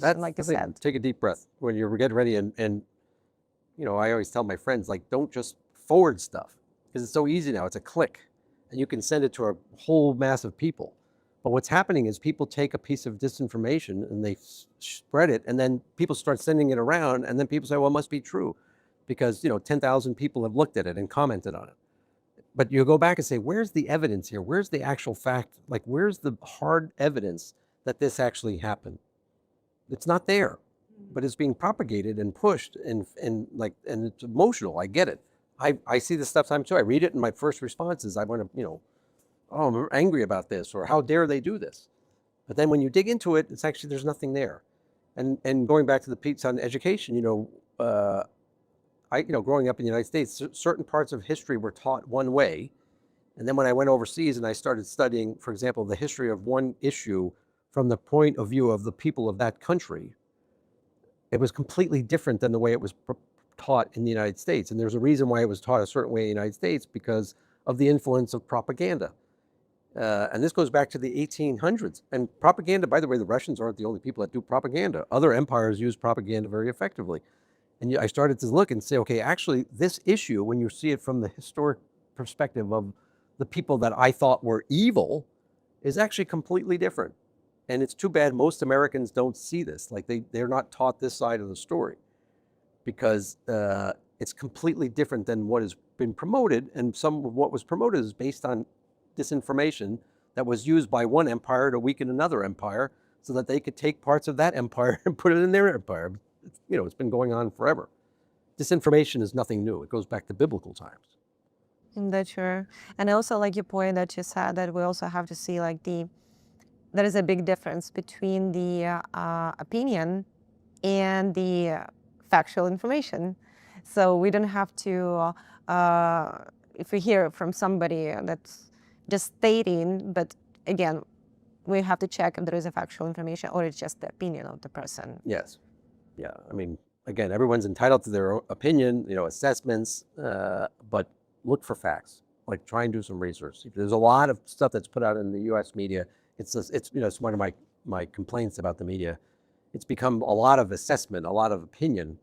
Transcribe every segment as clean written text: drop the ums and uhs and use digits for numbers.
like you said. Take a deep breath when you're getting ready, and you know, I always tell my friends, like, don't just forward stuff because it's so easy now. It's a click and you can send it to a whole mass of people. But what's happening is people take a piece of disinformation and they spread it, and then people start sending it around, and then people say, well, it must be true because, you know, 10,000 people have looked at it and commented on it. But you go back and say, where's the evidence here? Where's the actual fact? Like, where's the hard evidence that this actually happened? It's not there, but it's being propagated and pushed, and it's emotional. I get it. I see this stuff sometimes too. I read it, and my first response is I want to, you know, oh, I'm angry about this, or how dare they do this? But then when you dig into it, it's actually, there's nothing there. And going back to the P.10 education, you know, growing up in the United States, certain parts of history were taught one way. And then when I went overseas and I started studying, for example, the history of one issue from the point of view of the people of that country, it was completely different than the way it was taught in the United States. And there's a reason why it was taught a certain way in the United States, because of the influence of propaganda. And this goes back to the 1800s. And propaganda, by the way, the Russians aren't the only people that do propaganda. Other empires use propaganda very effectively. And I started to look and say, okay, actually, this issue, when you see it from the historic perspective of the people that I thought were evil, is actually completely different. And it's too bad most Americans don't see this. Like, they're not taught this side of the story, because it's completely different than what has been promoted. And some of what was promoted is based on disinformation that was used by one empire to weaken another empire so that they could take parts of that empire and put it in their empire. You know, it's been going on forever. Disinformation is nothing new. It goes back to biblical times. That's true. And I also like your point that you said that we also have to see like there is a big difference between the opinion and the factual information. So we don't have to, if we hear from somebody that's just stating, but again, we have to check if there is a factual information or it's just the opinion of the person. Yes. Yeah. I mean, again, everyone's entitled to their opinion, you know, assessments, but look for facts. Like, try and do some research. There's a lot of stuff that's put out in the U.S. media. It's one of my complaints about the media. It's become a lot of assessment, a lot of opinion,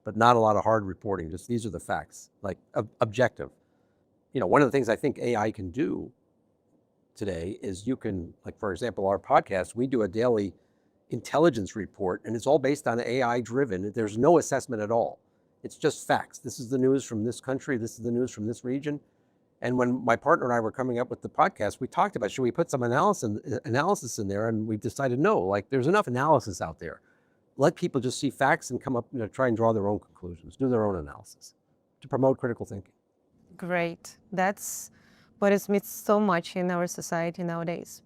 but not a lot of hard reporting. Just, these are the facts, like objective. You know, one of the things I think AI can do today is you can, like, for example, our podcast, we do a daily intelligence report, and it's all based on AI driven. There's no assessment at all. It's just facts. This is the news from this country. This is the news from this region. And when my partner and I were coming up with the podcast, we talked about, should we put some analysis in there? And we decided no, like, there's enough analysis out there. Let people just see facts and come up, you know, try and draw their own conclusions, do their own analysis to promote critical thinking. Great. That's what is missed so much in our society nowadays.